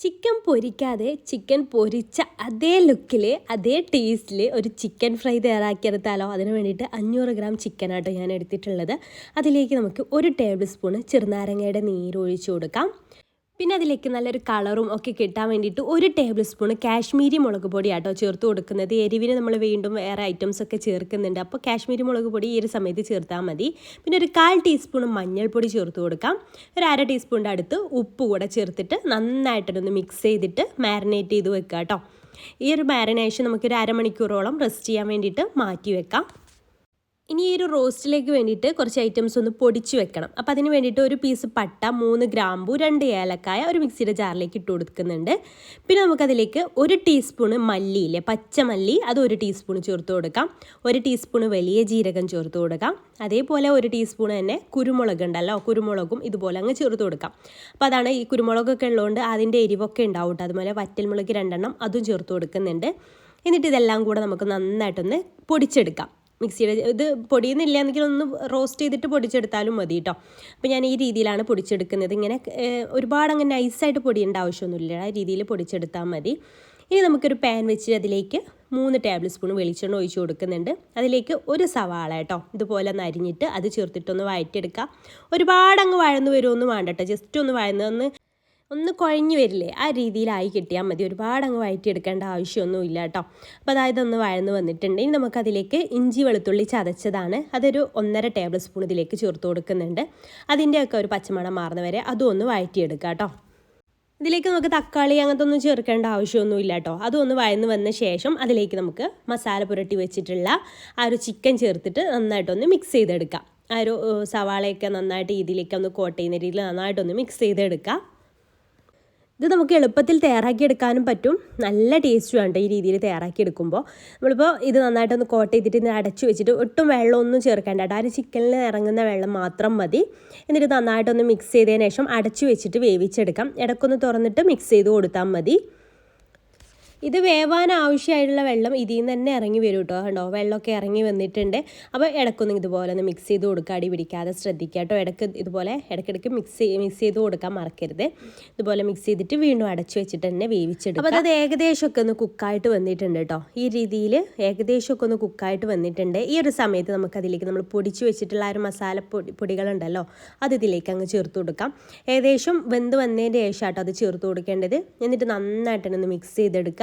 Chicken പൊരിക്കാതെ chicken പൊരിച്ച അതേ ലുക്കിൽ അതേ ടേസ്റ്റിൽ ഒരു ചിക്കൻ ഫ്രൈ തയ്യാറാക്കിയെടുത്താലോ. അതിന് വേണ്ടിയിട്ട് 500 ഗ്രാം ചിക്കനാട്ടോ ഞാൻ എടുത്തിട്ടുള്ളത്. അതിലേക്ക് നമുക്ക് 1 ടേബിൾ സ്പൂൺ ചെറുനാരങ്ങയുടെ നീര് ഒഴിച്ചു കൊടുക്കാം. പിന്നെ അതിലേക്ക് നല്ലൊരു കളറും ഒക്കെ കിട്ടാൻ വേണ്ടിയിട്ട് 1 ടേബിൾ സ്പൂൺ കാശ്മീരി മുളക് പൊടിയാട്ടോ ചേർത്ത് കൊടുക്കുന്നത്. എരിവിന് നമ്മൾ വീണ്ടും വേറെ ഐറ്റംസ് ഒക്കെ ചേർക്കുന്നുണ്ട്. അപ്പോൾ കാശ്മീരി മുളക് പൊടി ഈ ഒരു സമയത്ത് ചേർത്താൽ മതി. പിന്നെ ഒരു 1/4 ടീസ്പൂൺ മഞ്ഞൾപ്പൊടി ചേർത്ത് കൊടുക്കാം. ഒരു 1/2 ടീസ്പൂണിൻ്റെ അടുത്ത് ഉപ്പ് കൂടെ ചേർത്തിട്ട് നന്നായിട്ടൊന്ന് മിക്സ് ചെയ്തിട്ട് മാരിനേറ്റ് ചെയ്ത് വെക്കുക കേട്ടോ. ഈ ഒരു മാരിനേഷൻ നമുക്കൊരു അരമണിക്കൂറോളം റെസ്റ്റ് ചെയ്യാൻ വേണ്ടിയിട്ട് മാറ്റി വെക്കാം. ഇനി ഈ ഒരു റോസ്റ്റിലേക്ക് വേണ്ടിയിട്ട് കുറച്ച് ഐറ്റംസ് ഒന്ന് പൊടിച്ച് വെക്കണം. അപ്പോൾ അതിന് വേണ്ടിയിട്ട് 1 പീസ് പട്ട, 3 ഗ്രാമ്പു, 2 ഏലക്കായ ഒരു മിക്സിയുടെ ജാറിലേക്ക് ഇട്ട് കൊടുക്കുന്നുണ്ട്. പിന്നെ നമുക്കതിലേക്ക് 1 ടീസ്പൂണ് മല്ലിയില്ലേ, പച്ചമല്ലി, അത് 1 ടീസ്പൂൺ ചേർത്ത് കൊടുക്കാം. 1 ടീസ്പൂണ് വലിയ ജീരകം ചേർത്ത് കൊടുക്കാം. അതേപോലെ 1 ടീസ്പൂൺ തന്നെ കുരുമുളക് ഉണ്ടല്ലോ, കുരുമുളകും ഇതുപോലെ അങ്ങ് ചേർത്ത് കൊടുക്കാം. അപ്പോൾ അതാണ് ഈ കുരുമുളകൊക്കെ ഉള്ളതുകൊണ്ട് അതിൻ്റെ എരിവൊക്കെ ഉണ്ടാവും കേട്ടോ. അതുപോലെ വറ്റൽമുളക് 2 എണ്ണം അതും ചേർത്ത് കൊടുക്കുന്നുണ്ട്. എന്നിട്ട് ഇതെല്ലാം കൂടെ നമുക്ക് നന്നായിട്ടൊന്ന് പൊടിച്ചെടുക്കാം. മിക്സിയുടെ ഇത് പൊടിയുന്നില്ല എന്നെങ്കിൽ ഒന്ന് റോസ്റ്റ് ചെയ്തിട്ട് പൊടിച്ചെടുത്താലും മതി കേട്ടോ. അപ്പോൾ ഞാൻ ഈ രീതിയിലാണ് പൊടിച്ചെടുക്കുന്നത്. ഇങ്ങനെ ഒരുപാട് അങ്ങനെ നൈസായിട്ട് പൊടിയേണ്ട ആവശ്യമൊന്നുമില്ല, ആ രീതിയിൽ പൊടിച്ചെടുത്താൽ മതി. ഇനി നമുക്കൊരു പാൻ വെച്ച് അതിലേക്ക് 3 ടേബിൾ സ്പൂൺ വെളിച്ചെണ്ണ ഒഴിച്ച് കൊടുക്കുന്നുണ്ട്. അതിലേക്ക് 1 സവാള കേട്ടോ ഇതുപോലെ ഒന്ന് അരിഞ്ഞിട്ട് അത് ചേർത്തിട്ടൊന്ന് വഴറ്റിയെടുക്കാം. ഒരുപാട് അങ്ങ് വഴന്ന് വരുമൊന്നും വേണ്ട കേട്ടോ, ജസ്റ്റ് ഒന്ന് കുഴഞ്ഞു വരില്ലേ, ആ രീതിയിലായി കിട്ടിയാൽ മതി. ഒരുപാട് അങ്ങ് വഴറ്റിയെടുക്കേണ്ട ആവശ്യമൊന്നുമില്ല കേട്ടോ. അപ്പോൾ അതായത് ഒന്ന് വഴന്ന് വന്നിട്ടുണ്ട്. ഇനി നമുക്കതിലേക്ക് ഇഞ്ചി വെളുത്തുള്ളി ചതച്ചതാണ്, അതൊരു 1.5 ടേബിൾ സ്പൂൺ ഇതിലേക്ക് ചേർത്ത് കൊടുക്കുന്നുണ്ട്. അതിൻ്റെയൊക്കെ ഒരു പച്ചമണം മാറുന്ന വരെ അതും ഒന്ന് വഴറ്റിയെടുക്കുക കേട്ടോ. ഇതിലേക്ക് നമുക്ക് തക്കാളി അങ്ങനത്തെ ഒന്നും ചേർക്കേണ്ട ആവശ്യമൊന്നുമില്ല കേട്ടോ. അതൊന്ന് വഴന്ന് വന്ന ശേഷം അതിലേക്ക് നമുക്ക് മസാല പുരട്ടി വെച്ചിട്ടുള്ള ആ ഒരു ചിക്കൻ ചേർത്തിട്ട് നന്നായിട്ടൊന്ന് മിക്സ് ചെയ്തെടുക്കാം. ആ ഒരു സവാളയൊക്കെ നന്നായിട്ട് ഇതിലേക്ക് ഒന്ന് കോട്ട് ചെയ്യുന്ന രീതിയിൽ നന്നായിട്ടൊന്ന് മിക്സ് ചെയ്തെടുക്കാം. ഇത് നമുക്ക് എളുപ്പത്തിൽ തയ്യാറാക്കിയെടുക്കാനും പറ്റും, നല്ല ടേസ്റ്റും ഉണ്ട് ഈ രീതിയിൽ തയ്യാറാക്കിയെടുക്കുമ്പോൾ. നമ്മളിപ്പോൾ ഇത് നന്നായിട്ടൊന്ന് കോട്ട് ചെയ്തിട്ട് ഇത് അടച്ചു വെച്ചിട്ട് ഒട്ടും വെള്ളമൊന്നും ചേർക്കേണ്ട കേട്ടോ. ആ ഒരു ചിക്കനിൽ ഇറങ്ങുന്ന വെള്ളം മാത്രം മതി. എന്നിട്ട് നന്നായിട്ടൊന്ന് മിക്സ് ചെയ്തതിന് ശേഷം അടച്ചു വെച്ചിട്ട് വേവിച്ചെടുക്കാം. ഇടയ്ക്കൊന്ന് തുറന്നിട്ട് മിക്സ് ചെയ്ത് കൊടുത്താൽ മതി. ഇത് വേവാൻ ആവശ്യമായിട്ടുള്ള വെള്ളം ഇതിൽ നിന്ന് തന്നെ ഇറങ്ങി വരും കേട്ടോ. കണ്ടോ, വെള്ളമൊക്കെ ഇറങ്ങി വന്നിട്ടുണ്ട്. അപ്പോൾ ഇടയ്ക്കൊന്ന് ഇതുപോലെ ഒന്ന് മിക്സ് ചെയ്ത് കൊടുക്കുക, അടി പിടിക്കാതെ ശ്രദ്ധിക്കുക കേട്ടോ. ഇടയ്ക്കിടയ്ക്ക് മിക്സ് ചെയ്ത് കൊടുക്കാൻ മറക്കരുത്. ഇതുപോലെ മിക്സ് ചെയ്തിട്ട് വീണ്ടും അടച്ചു വെച്ചിട്ട് തന്നെ വേവിച്ചെടുക്കുക. അപ്പോൾ അത് ഏകദേശമൊക്കെ ഒന്ന് കുക്കായിട്ട് വന്നിട്ടുണ്ട് കേട്ടോ. ഈ രീതിയിൽ ഏകദേശമൊക്കെ ഒന്ന് കുക്കായിട്ട് വന്നിട്ടുണ്ട്. ഈ ഒരു സമയത്ത് നമുക്കതിലേക്ക് നമ്മൾ പൊടിച്ച് വെച്ചിട്ടുള്ള ആ ഒരു മസാല പൊടികളുണ്ടല്ലോ, അത് ഇതിലേക്ക് അങ്ങ് ചേർത്ത് കൊടുക്കാം. ഏകദേശം വെന്ത് വന്നതിൻ്റെ ശേഷം കേട്ടോ അത് ചേർത്ത് കൊടുക്കേണ്ടത്. എന്നിട്ട് നന്നായിട്ടൊന്ന് മിക്സ് ചെയ്തെടുക്കുക.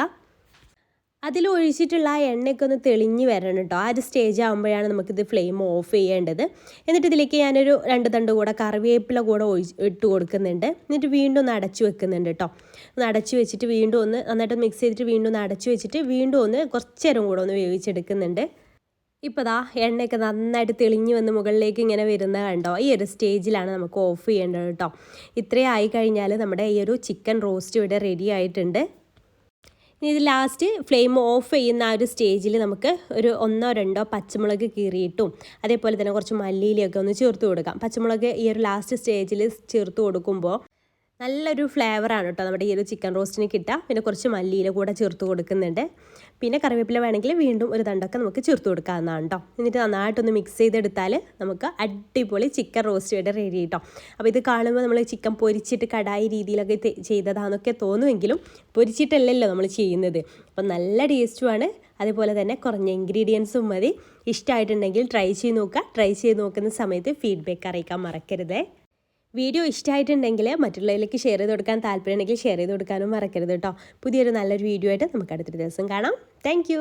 അതിൽ ഒഴിച്ചിട്ടുള്ള ആ എണ്ണയൊക്കെ ഒന്ന് തെളിഞ്ഞ് വരണം കേട്ടോ. ആ ഒരു സ്റ്റേജ് ആകുമ്പോഴാണ് നമുക്കിത് ഫ്ലെയിം ഓഫ് ചെയ്യേണ്ടത്. എന്നിട്ട് ഇതിലേക്ക് ഞാനൊരു 2 തണ്ട് കൂടെ കറിവേപ്പില കൂടെ ഇട്ട് കൊടുക്കുന്നുണ്ട്. എന്നിട്ട് വീണ്ടും ഒന്ന് അടച്ചു വെക്കുന്നുണ്ട് കേട്ടോ. ഒന്ന് അടച്ചു വെച്ചിട്ട് വീണ്ടും ഒന്ന് നന്നായിട്ട് മിക്സ് ചെയ്തിട്ട് വീണ്ടും ഒന്ന് അടച്ചു വെച്ചിട്ട് വീണ്ടും ഒന്ന് കുറച്ച് നേരം കൂടെ ഒന്ന് വേവിച്ചെടുക്കുന്നുണ്ട്. ഇപ്പോൾ ദാ എണ്ണയൊക്കെ നന്നായിട്ട് തെളിഞ്ഞ് വന്ന് മുകളിലേക്ക് ഇങ്ങനെ വരുന്നത് കണ്ടോ. ഈ ഒരു സ്റ്റേജിലാണ് നമുക്ക് ഓഫ് ചെയ്യേണ്ടത് കേട്ടോ. ഇത്രയും ആയി കഴിഞ്ഞാൽ നമ്മുടെ ഈ ഒരു ചിക്കൻ റോസ്റ്റ് ഇവിടെ റെഡി ആയിട്ടുണ്ട്. ഇനി ഇത് ലാസ്റ്റ് ഫ്ലെയിം ഓഫ് ചെയ്യുന്ന ആ ഒരു സ്റ്റേജിൽ നമുക്ക് ഒരു 1-2 പച്ചമുളക് കീറിയിട്ടും അതേപോലെ തന്നെ കുറച്ച് മല്ലിയിലൊക്കെ ഒന്ന് ചേർത്ത് കൊടുക്കാം. പച്ചമുളക് ഈ ഒരു ലാസ്റ്റ് സ്റ്റേജിൽ ചേർത്ത് കൊടുക്കുമ്പോൾ നല്ലൊരു ഫ്ലേവറാണ് കേട്ടോ നമ്മുടെ ഈ ഒരു ചിക്കൻ റോസ്റ്റിന് കിട്ടുക. പിന്നെ കുറച്ച് മല്ലിയില കൂടെ ചേർത്ത് കൊടുക്കുന്നുണ്ട്. പിന്നെ കറിവേപ്പില വേണമെങ്കിൽ വീണ്ടും ഒരു തണ്ടൊക്കെ നമുക്ക് ചേർത്ത് കൊടുക്കാവുന്നതാണ് കേട്ടോ. എന്നിട്ട് നന്നായിട്ടൊന്ന് മിക്സ് ചെയ്തെടുത്താൽ നമുക്ക് അടിപൊളി ചിക്കൻ റോസ്റ്റ് ഇവിടെ റെഡി കേട്ടോ. അപ്പോൾ ഇത് കാണുമ്പോൾ നമ്മൾ ചിക്കൻ പൊരിച്ചിട്ട് കടായി രീതിയിലൊക്കെ ചെയ്തതാണെന്നൊക്കെ തോന്നുമെങ്കിലും പൊരിച്ചിട്ടല്ലല്ലോ നമ്മൾ ചെയ്യുന്നത്. അപ്പോൾ നല്ല ടേസ്റ്റുമാണ്. അതേപോലെ തന്നെ കുറഞ്ഞ ഇൻഗ്രീഡിയൻസും മതി. ഇഷ്ടമായിട്ടുണ്ടെങ്കിൽ ട്രൈ ചെയ്ത് നോക്കുന്ന സമയത്ത് ഫീഡ്ബാക്ക് അറിയിക്കാൻ മറക്കരുത്. വീഡിയോ ഇഷ്ടമായിട്ടുണ്ടെങ്കിൽ മറ്റുള്ളവരിലേക്ക് ഷെയർ ചെയ്ത് കൊടുക്കാൻ താല്പര്യമുണ്ടെങ്കിൽ ഷെയർ ചെയ്ത് കൊടുക്കാനും മറക്കരുത് കേട്ടോ. പുതിയൊരു നല്ലൊരു വീഡിയോ ആയിട്ട് നമുക്ക് അടുത്തൊരു ദിവസം കാണാം. താങ്ക്